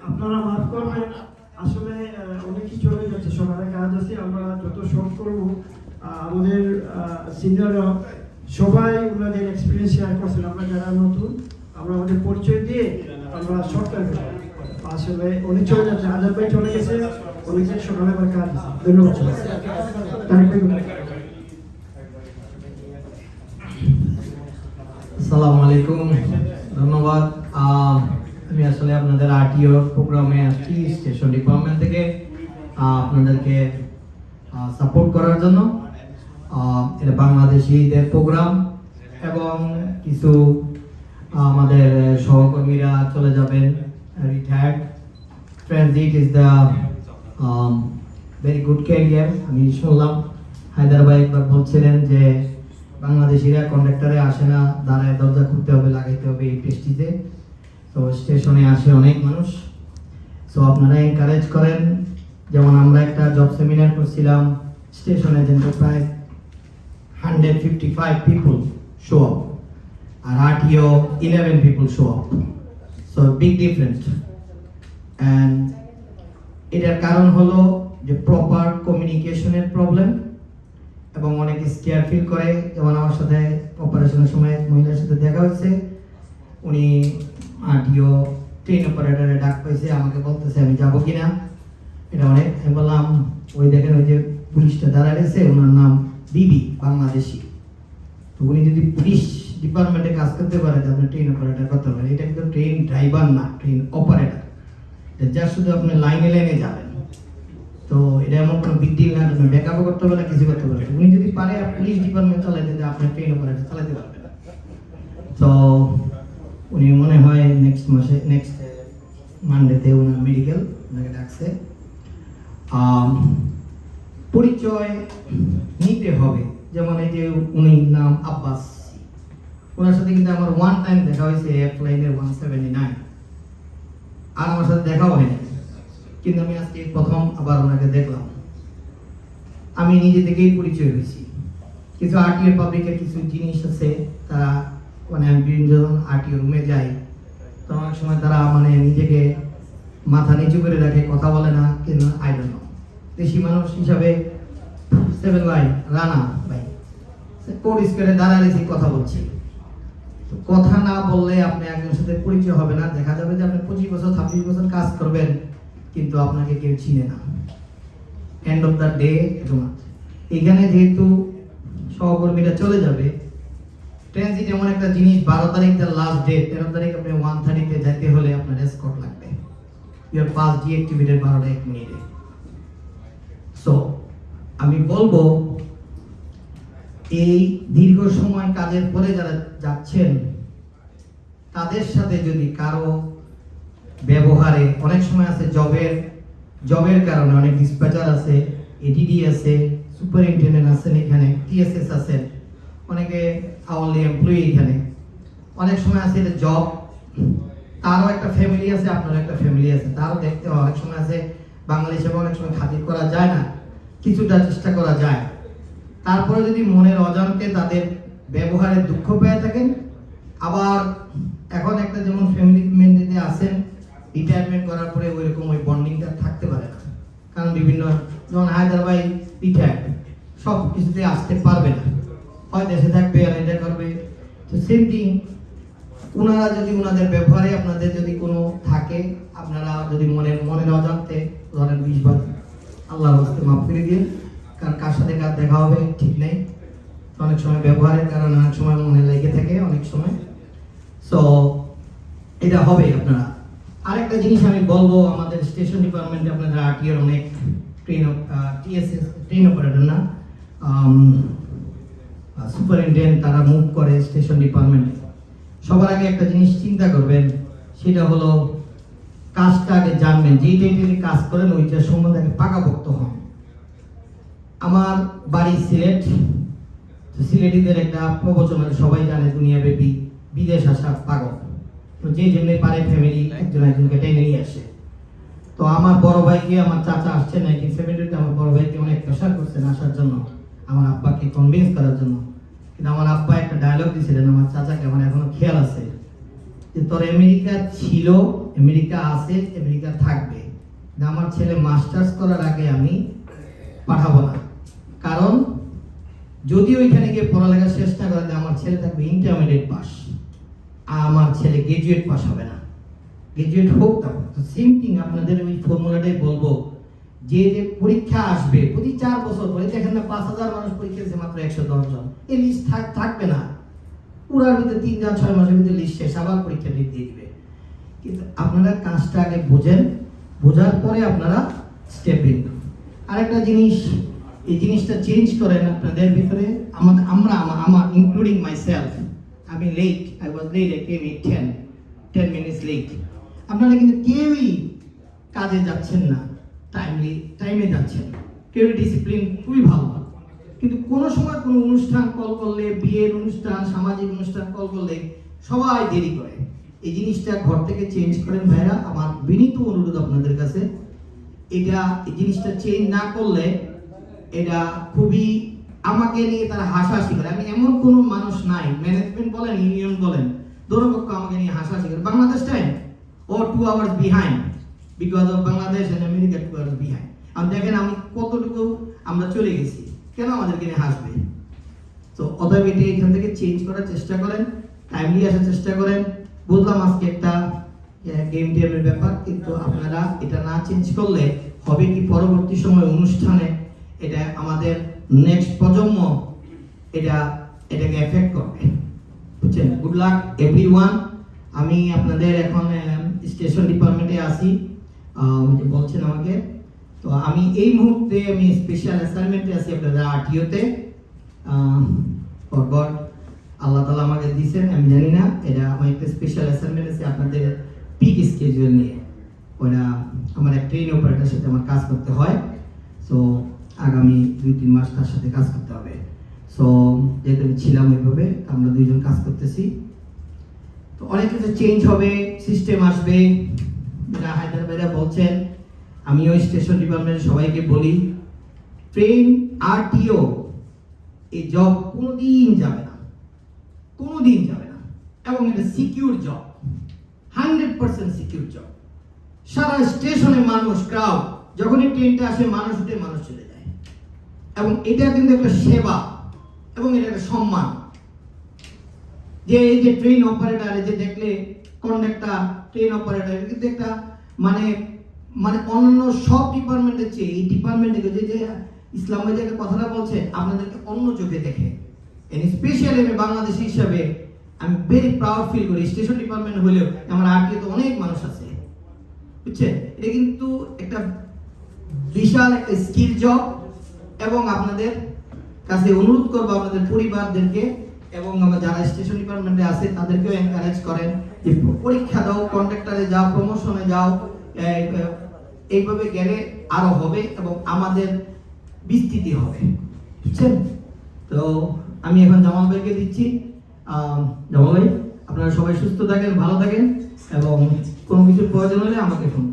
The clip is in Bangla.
আপনারা মাফ করবেন, আসলে অনেকই চলে যাচ্ছে, সকালে কাজ আছে, আমরা যত শর্ট করব। আমাদের সিনিয়ররা সবাই ওনাদের এক্সপিরিয়েন্স শেয়ার করছেন, আমরা যারা নতুন আমরা আমাদের পরিচয় দিয়ে আমরা শর্ট করব। আসলে অনেক চলে যাচ্ছে, আজাদ ভাই চলে গেছে, অনেকের সকালে আবার কাজ আছে। ধন্যবাদ। আসসালামু আলাইকুম, ধন্যবাদ। আমি আসলে আপনাদের আরটিও প্রোগ্রামে আসছি স্টেশন ডিপার্টমেন্ট থেকে আপনাদেরকে সাপোর্ট করার জন্য। এটা বাংলাদেশিদের প্রোগ্রাম এবং কিছু আমাদের সহকর্মীরা চলে যাবেন retired. Transit is the very good career. আমি শুনলাম হায়দ্রাবাদ একবার বলছিলেন যে বাংলাদেশিরা কন্ডাক্টরে আসে না, দাঁড়ায় দরজা খুলতে হবে, লাগাইতে হবে এই পেস্টিতে। তো স্টেশনে আসে অনেক মানুষ। সো আপনারা এনকারেজ করেন। যেমন আমরা একটা জব সেমিনার করছিলাম স্টেশনে, যেটা প্রায় 155 পিপল শো আপ, আর RTO 11 people show up. So big difference. And এটার কারণ হলো যে প্রপার কমিউনিকেশনের প্রবলেম, এবং অনেকে স্কেয়ার ফিল করে। যেমন আমার সাথে অপারেশনের সময় মহিলার সাথে দেখা হয়েছে, উনি আরটিও ট্রেন অপারেটরে ডাক পাইছে, আমাকে বলতেছে আমি যাবো কিনা। এটা অনেক, আমি বললাম ওই দেখেন ওই যে পুলিশটা দাঁড়ায় রয়েছে, ওনার নাম বিবি, বাংলাদেশি। তো উনি যদি পুলিশ ডিপার্টমেন্টে কাজ করতে পারে, তো আপনি ট্রেন অপারেটর করতে পারেন। এটা কিন্তু ট্রেন ড্রাইভার না, ট্রেন অপারেটর। যা শুধু আপনি লাইনে লাইনে যাবেন। তো এটা এমন কোনো বিগ ডিল না, আপনি ব্যাকআপও করতে পারবে না, কিছু করতে পারবে। উনি যদি পারে পুলিশ ডিপার্টমেন্ট চালাইতে, আপনি ট্রেন অপারেটর চালাতে পারবেন। তো উনি মনে হয় নেক্সট মানডেতে ওনার মেডিকেল ওনাকে ডাকছে। পরিচয় নিতে হবে। যেমন এই যে উনি নাম আব্বাস, ওনার সাথে কিন্তু আমার ওয়ান টাইম দেখা হয়েছে এফ লাইনের 179, আর আমার সাথে দেখাও হয়নি, কিন্তু আমি আজকে প্রথম আবার ওনাকে দেখলাম। আমি নিজে থেকেই পরিচয় হয়েছি। কিছু আরটিও পাবলিকের কিছু জিনিস আছে, তারা মানে আমি বিভিন্ন আরটিও রুমে যাই, তো অনেক সময় তারা মানে নিজেকে মাথা নিচু করে রাখে, কথা বলে না, কিন্তু আই ডোন্ট নো। দেশি মানুষ হিসাবে 7 লাইন রানা ভাই কোড স্কোয়ারে দাঁড়ালেছি, কথা বলছি। তো কথা না বললে আপনি একজনের সাথে পরিচয় হবে না। দেখা যাবে যে আপনি 25 বছর 26 বছর কাজ করবেন, কিন্তু আপনাকে কেউ চিনে না। এন্ড অফ দ্য ডে এখানে যেহেতু সহকর্মীরা চলে যাবে, ট্রানজিট এমন একটা জিনিস, 12 তারিখ তার লাস্ট ডে, 13 তারিখ আপনি 1:30-তে যেতে হলে আপনার এসকর্ট লাগবে। ইউর পাস ডিঅ্যাক্টিভেটেড 12টা 1 মিনিটে। সো আমি বলবো এই দীর্ঘ সময় কাজের পরে যারা যাচ্ছেন, তাদের সাথে যদি কারো ব্যবহারে, অনেক সময় আছে জবের কারণে অনেক ডিসপ্যাচার আছে, এডিডি আছে, সুপারিনটেন্ডেন্ট আছেন, এখানে টিএসএস আছেন, অনেকে আওয়ারলি এমপ্লয়ি। এখানে অনেক সময় আছে এটা জব, তারও একটা ফ্যামিলি আছে, আপনারও একটা ফ্যামিলি আছে, তারও দেখতে হয়। অনেক সময় আছে বাঙালি হিসেবে অনেক সময় খাতির করা যায় না, কিছুটা চেষ্টা করা যায়। তারপরে যদি মনের অজান্তে তাদের ব্যবহারে দুঃখ পেয়ে থাকেন, আবার এখন একটা যেমন ফ্যামিলি মেন্টেতে আছেন, রিটায়ারমেন্ট করার পরে ওইরকম ওই বন্ডিংটা থাকতে পারে না, কারণ বিভিন্ন, যেমন হায়দ্রাবাদ রিটায়ার্ড, সব কিছুতে আসতে পারবে না, হয় দেশে থাকবে আর এটা করবে। তো সেম থিং, ওনারা যদি ওনাদের ব্যবহারে আপনাদের যদি কোনো থাকে, আপনারা যদি মনের অজান্তে ধরেন 20 বার আল্লাহর হস্তে মাফ করে দিয়ে, কারণ কার সাথে কার দেখা হবে ঠিক নেই। অনেক সময় ব্যবহারের কারণে অনেক সময় মনে লেগে থাকে, অনেক সময়। সো এটা হবে আপনারা। আরেকটা জিনিস আমি বলবো, আমাদের স্টেশন ডিপার্টমেন্টে আপনাদের আরটিওর অনেক ট্রেন অপারেটর না, সুপারিনটেন্ডেন্ট, তারা মুভ করে স্টেশন ডিপার্টমেন্টে। সবার আগে একটা জিনিস চিন্তা করবেন, সেটা হলো কাজটা আগে জানবেন, যেই টাইপের কাজ করেন ওইটার সম্বন্ধে আগে পাকাপোক্ত হন। আমার বাড়ি সিলেট, সিলেটিদের একটা প্রবচন সবাই জানে, দুনিয়া ব্যাপী বিদেশ আসা পাগল। তো যে যেমনি পারে ফ্যামিলি একজন একজনকে টেনে নিয়ে আসে। তো আমার বড় ভাইকে, আমার চাচা আসছে 1970-তে, আমার বড় ভাইকে অনেক প্রেশার করছেন আসার জন্য, আমার আব্বাকে কনভিন্স করার জন্য। কিন্তু আমার আব্বা একটা ডায়লগ দিয়েছিলেন আমার চাচাকে, আমার এখনো খেয়াল আছে, যে তোর আমেরিকা ছিল, আমেরিকা আছে, আমেরিকা যে আমার ছেলে মাস্টার্স করার আগে আমি পাঠাবো না, কারণ যদি ওইখানে গিয়ে পড়ালেখা শেষ না করে আমার ছেলে থাকবে ইন্টারমিডিয়েট পাস, আমার ছেলে গ্রাজুয়েট পাস হবে না। গ্রাজুয়েট হোক তারপর তো সেম থিং আপনাদের ওই ফর্মুলাটাই বলবো, যে যে পরীক্ষা আসবে প্রতি 4 বছর পরে, দেখেন না 5,000 মানুষ পরীক্ষা দিচ্ছে মাত্র 110 জন, এই লিস্ট থাকবে না, পুরার ভিতরে 3-6 মাসের ভিতরে লিস্ট শেষ, আবার পরীক্ষা দিয়ে দিবে। কিন্তু আপনারা কাজটা আগে বোঝেন, বোঝার পরে আপনারা স্টেপ ইন। আরেকটা জিনিস, এই জিনিসটা চেঞ্জ করেন আপনাদের ভিতরে। আমার ইনক্লুডিং মাই সেলফ, আমি late, I was late, I came 10 minutes late. আপনারা কিন্তু কেউই কাজে যাচ্ছেন না, টাইমে যাচ্ছেন, কেউ ডিসিপ্লিন খুবই ভালো, কিন্তু কোনো সময় কোনো অনুষ্ঠান কল করলে, বিয়ের অনুষ্ঠান, সামাজিক অনুষ্ঠান কল করলে সবাই দেরি করে। এই জিনিসটা ঘর থেকে চেঞ্জ করেন ভাইরা, আমার বিনীত অনুরোধ আপনাদের কাছে। এই জিনিসটা চেঞ্জ না করলে এটা খুবই, আমাকে নিয়ে তারা হাসাহাসি করে। আমি এমন কোনো মানুষ নাই, ম্যানেজমেন্ট বলেন, ইউনিয়ন বলেন, দোনোপক্ষ আমাকে নিয়ে হাসাহাসি করে। বাংলাদেশ টাইম ও 2 hours behind because of Bangladesh and America 2 hours behind. আমি দেখেন আমি কতটুকু আমরা চলে গেছি, কেন আমাদেরকে নিয়ে হাসবে? তো অতএব এটা এখান থেকে চেঞ্জ করার চেষ্টা করেন, টাইমলি আসার চেষ্টা করেন। বুঝলাম আজকে একটা গেম টেমের ব্যাপার, কিন্তু আপনারা এটা না চেঞ্জ করলে হবে কি, পরবর্তী সময় অনুষ্ঠানে এটা আমাদের নেক্সট প্রজন্ম এটাকে এফেক্ট করবে, বুঝছেন? Good luck everyone. আমি আপনাদের এখন স্টেশন ডিপার্টমেন্টে আছি, বলছেন আমাকে, তো আমি এই মুহূর্তে আমি স্পেশাল অ্যাসাইনমেন্টে আছি আপনাদের আরটিওতে। ফর গড, আল্লাহ তাআলা আমাকে দিয়েছেন, আমি জানি না, এটা আমার একটা স্পেশাল অ্যাসাইনমেন্ট আছে আপনাদের পিক স্কেজুয়াল নিয়ে। ওরা আমার এক ট্রেন অপারেটরের সাথে আমার কাজ করতে হয়, সো আগামী 2-3 মাস তার সাথে কাজ করতে হবে। সো যেহেতু আমি ছিলাম ওইভাবে, আমরা 2 জন কাজ করতেছি, তো অনেক কিছু চেঞ্জ হবে, সিস্টেম আসবে, যেটা হায়দ্রাবাদে বলছেন। আমিও স্টেশন ডিপার্টমেন্টের সবাইকে বলি, ট্রেন আরটিও এই জব কোনোদিন যাবে না, কোনোদিন যাবে না, এবং এটা সিকিউর জব, 100% সিকিউর জব। সারা স্টেশনে মানুষ, ক্রাউড, যখনই ট্রেনটা আসে মানুষ উঠে, মানুষ চলে যায়, এবং এটা কিন্তু একটা সেবা এবং এটা একটা সম্মান। যে এই যে ট্রেন অপারেটর, যে দেখলে কন্ডাক্টর, ট্রেন অপারেটর, কিন্তু একটা মানে অন্য সব ডিপার্টমেন্টের চেয়ে এই ডিপার্টমেন্টে যে ইসলাম ভাই যে কথাটা বলছে, আপনাদেরকে অন্য চোখে দেখে। স্পেশালি আমি বাংলাদেশি হিসাবে আমি ভেরি প্রাউড ফিল করি। স্টেশন ডিপার্টমেন্ট হলেও আমার আরটিও তো অনেক মানুষ আছে, বুঝছেন? এটা কিন্তু একটা বিশাল একটা স্কিল জব, এবং আপনাদের কাছে অনুরোধ করবো আপনাদের পরিবারদেরকে এবং আমার যারা স্টেশন ডিপার্টমেন্টে আছে তাদেরকেও এনকারেজ করেন যে পরীক্ষা দাও, কন্ট্রাক্টরে যাও, প্রমোশনে যাও, এইভাবে গেলে আরো হবে এবং আমাদের বিস্তৃতি হবে, বুঝছেন? তো আমি এখন জামাল ভাইকে দিচ্ছি। জামাল ভাই, আপনারা সবাই সুস্থ থাকেন, ভালো থাকেন, এবং কোনো কিছু প্রয়োজন হলে আমাকে ফোন